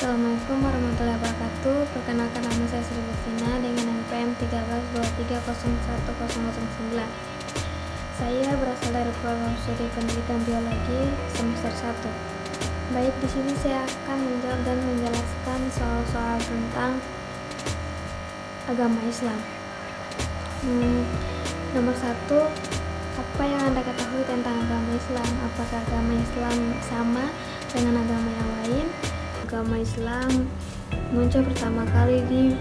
Assalamualaikum warahmatullahi wabarakatuh. Perkenalkan, nama saya Sri Justina dengan NPM 1323010009. Saya berasal dari Program Studi Pendidikan Biologi semester 1. Baik, di sini saya akan menjawab dan menjelaskan soal-soal tentang agama Islam. Nomor 1, apa yang Anda ketahui tentang agama Islam? Apakah agama Islam sama dengan agama yang lain? Agama Islam muncul pertama kali di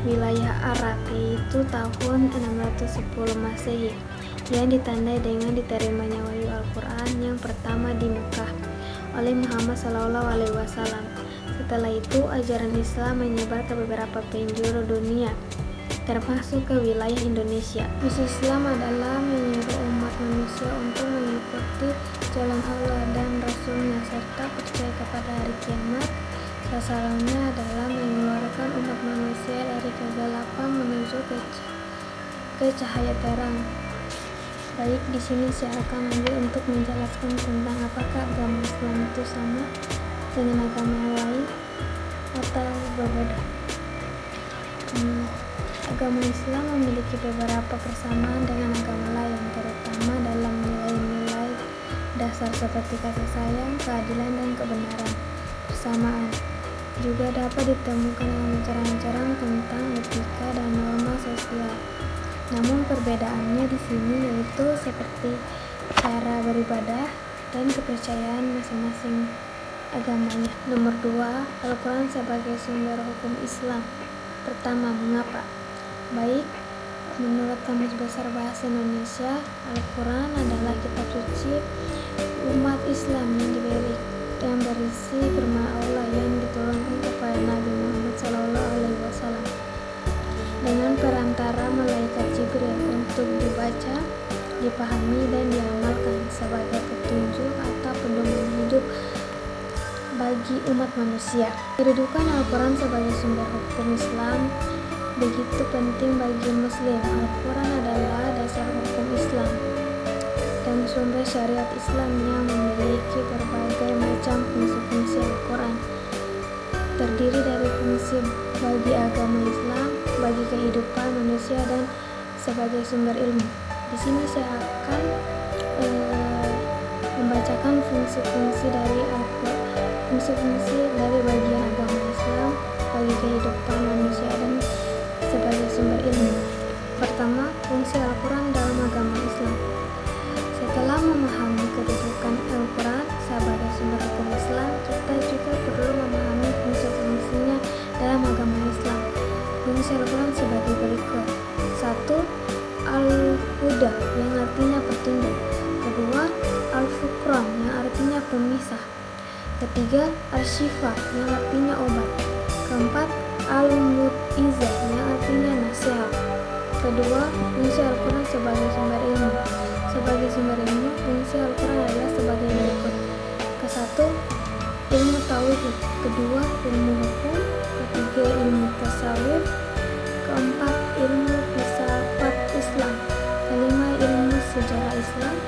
wilayah Arab, yaitu tahun 610 Masehi, yang ditandai dengan diterimanya wahyu Al-Quran yang pertama di Mekah oleh Muhammad SAW. Setelah itu, ajaran Islam menyebar ke beberapa penjuru dunia, termasuk ke wilayah Indonesia. Misi Islam adalah menyuruh umat manusia untuk mengikuti jalan Allah dan Rasulnya serta percaya kepada hari kiamat. Sasarannya adalah mengeluarkan umat manusia dari kegelapan menuju ke cahaya terang. Baik, di sini saya akan lanjut untuk menjelaskan tentang apakah agama Islam itu sama dengan agama yang lain atau berbeda. Agama Islam memiliki beberapa persamaan dengan agama lain, terutama dalam nilai-nilai dasar seperti kasih sayang, keadilan, dan kebenaran. Persamaan juga dapat ditemukan dalam ajaran-ajaran tentang etika dan norma sosial. Namun perbedaannya di sini yaitu seperti cara beribadah dan kepercayaan masing-masing agamanya. Nomor 2, Al-Quran sebagai sumber hukum Islam. Pertama, mengapa? Baik, menurut Kamus Besar Bahasa Indonesia, Al-Quran adalah kitab suci umat Islam yang berisi firman Allah yang diturunkan kepada Nabi Muhammad SAW dengan perantara malaikat Jibril untuk dibaca, dipahami, dan diamalkan sebagai petunjuk atau pedoman hidup bagi umat manusia. Kedudukan Al-Quran sebagai sumber hukum Islam begitu penting bagi Muslim. Al-Quran adalah dasar hukum Islam dan sumber syariat Islam yang memiliki berbagai macam fungsi-fungsi. Al-Quran terdiri dari fungsi bagi agama Islam, bagi kehidupan manusia, dan sebagai sumber ilmu. Di sini saya akan membacakan fungsi-fungsi dari Al-Quran, fungsi-fungsi dari bagian agama Islam bagi kehidupan manusia dan sebagai sumber ilmu. Pertama, fungsi Al-Quran dalam agama Islam. Setelah memahami kedudukan Al-Quran sebagai sumber hukum Islam, kita juga perlu memahami fungsi-fungsinya dalam agama Islam. Fungsi Al-Quran sebagai berikut. 1. Al-Huda, yang artinya petunjuk. Kedua, Al-Furqan, yang artinya pemisah. Ketiga, Al-Syifa, yang artinya obat. Keempat, Al-Mu'izah, yang artinya nasihat. Kedua, fungsi Al-Quran sebagai sumber ilmu. Sebagai sumber ilmu, fungsi Al-Quran adalah sebagai berikut. Ke-1, ilmu tauhid. Kedua, ilmu hukum. Ketiga, ilmu tasawuf. Keempat, ilmu filsafat Islam. Kelima, ilmu sejarah Islam.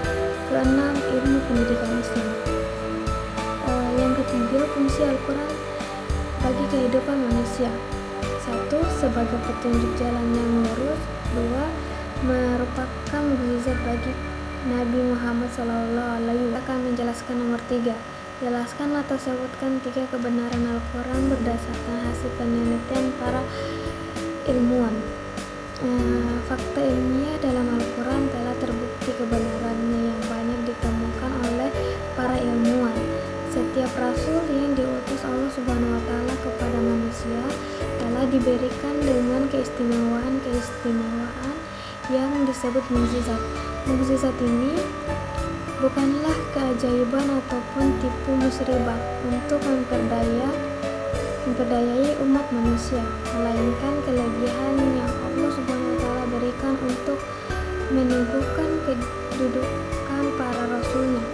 Keenam, ilmu pendidikan Islam. Yang ketiga, fungsi Al-Quran bagi kehidupan manusia. 1. Sebagai petunjuk jalan yang lurus. 2. Merupakan mukjizat bagi Nabi Muhammad SAW. Akan menjelaskan nomor 3. Jelaskan atau sebutkan 3 kebenaran Al-Quran berdasarkan hasil penelitian para ilmuwan. Fakta ilmiah dalam Al-Quran telah terbukti kebenarannya yang banyak ditemukan oleh para ilmuwan. Setiap rasul yang diutus Allah Subhanahu wa Ta'ala kepada manusia telah diberikan dengan keistimewaan yang disebut mukjizat. Mukjizat ini bukanlah keajaiban ataupun tipu muslihat untuk memperdayai umat manusia, melainkan kelebihan yang Allah Subhanahu wa Ta'ala berikan untuk meneguhkan kedudukan para rasulnya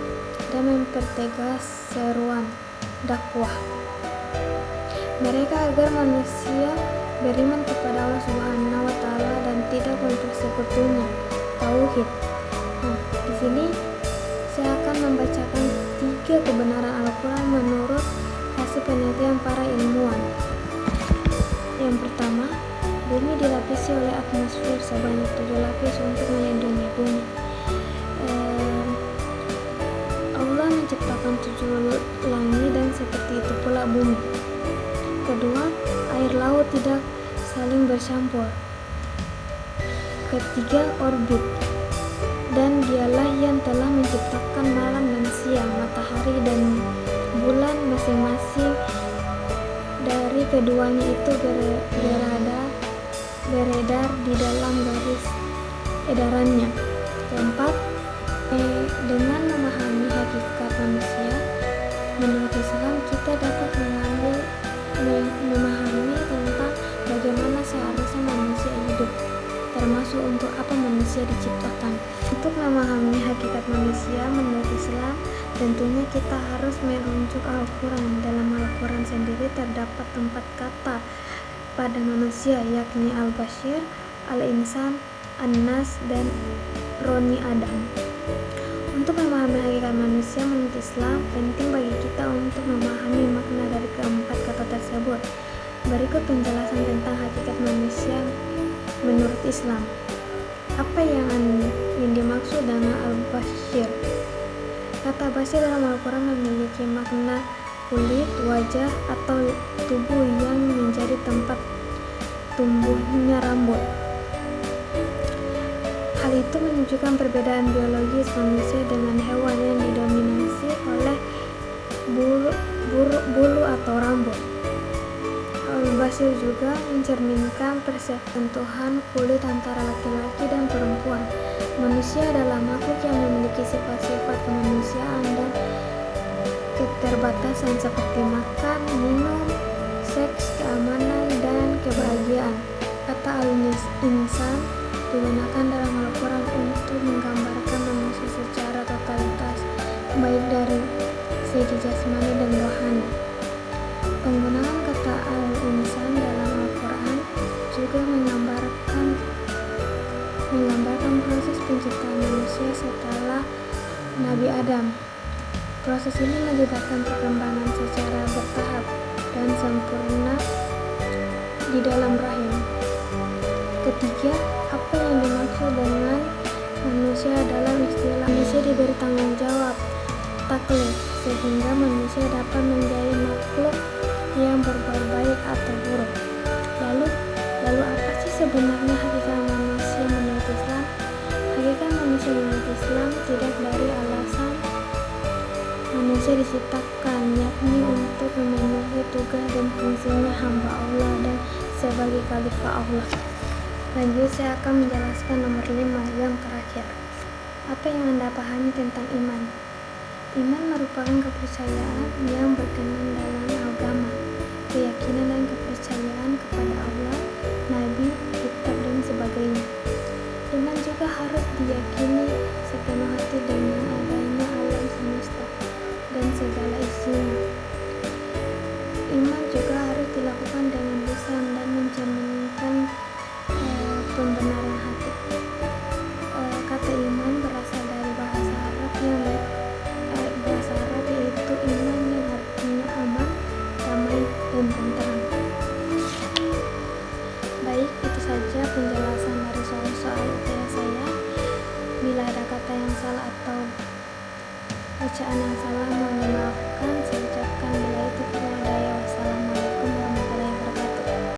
dan mempertegas seruan dakwah mereka agar manusia beriman kepada Allah Subhanahu wa Ta'ala dan tidak mempersekutunya. Tauhid. Di sini saya akan membacakan 3 kebenaran Al-Quran menurut hasil penelitian para ilmuwan. Bumi dilapisi oleh atmosfer sebanyak 7 lapis untuk melindungi bumi. Allah menciptakan 7 langit dan seperti itu pula bumi. Kedua, air laut tidak saling bercampur. Ketiga, orbit, dan dialah yang telah menciptakan malam dan siang, matahari dan bulan masing-masing dari keduanya itu beredar di dalam garis edarannya. Keempat, dengan memahami hakikat manusia, menurut Islam kita dapat memahami tentang bagaimana seharusnya manusia hidup, termasuk untuk apa manusia diciptakan. Untuk memahami hakikat manusia menurut Islam, tentunya kita harus merujuk Al-Quran. Dalam Al-Quran sendiri terdapat 4 kata pada manusia, yakni Al-Bashir, Al-Insan, An-Nas, dan Roni Adam. Untuk memahami hakikat manusia menurut Islam, penting bagi kita untuk memahami makna dari keempat kata tersebut. Berikut penjelasan tentang hakikat manusia menurut Islam. Apa yang dimaksud dengan Al-Bashir? Kata Bashir dalam Al-Quran memiliki makna kulit, wajah, atau tubuh yang menjadi tempat tumbuhnya rambut. Hal itu menunjukkan perbedaan biologis manusia dengan hewan yang didominasi oleh bulu atau rambut. Al-Bashir juga mencerminkan persentuhan kulit antara laki-laki dan perempuan. Manusia adalah makhluk yang memiliki sifat-sifat kemanusiaan dan keterbatasan seperti makan, minum, seks, keamanan, dan kebahagiaan. Kata Al-Insan digunakan dalam Al-Quran untuk menggambarkan manusia secara totalitas, baik dari segi jasmani dan rohani. Penggunaan kata Al-Insan dalam Al-Quran juga menggambarkan proses penciptaan manusia setelah Nabi Adam. Proses ini melibatkan perkembangan secara bertahap dan sempurna di dalam rahim. Ketiga, apa yang dimaksud dengan manusia dalam istilah manusia diberi tanggung jawab taklif, sehingga manusia dapat menjadi makhluk yang berbuat baik atau buruk. Lalu apa sih sebenarnya hakikat manusia menurut Islam? Hakikat manusia menurut Islam tidak dari alasan manusia diciptakan, yakni untuk memenuhi tugas dan fungsinya hamba Allah dan sebagai khalifah Allah. Lanjut, saya akan menjelaskan nomor 5 yang terakhir. Apa yang Anda pahami tentang iman? Iman merupakan kepercayaan yang berkenan dalam agama, keyakinan dan kepercayaan kepada Allah, Nabi, kitab, dan sebagainya. Iman juga harus diyakini sepenuh hati dengan adanya alam semesta dan segala isinya. Iman juga harus dilakukan dengan lisan dan mencerminkan pembenaran hati. Kata iman berasal dari bahasa Arab yaitu iman yang artinya aman, damai, dan tentram.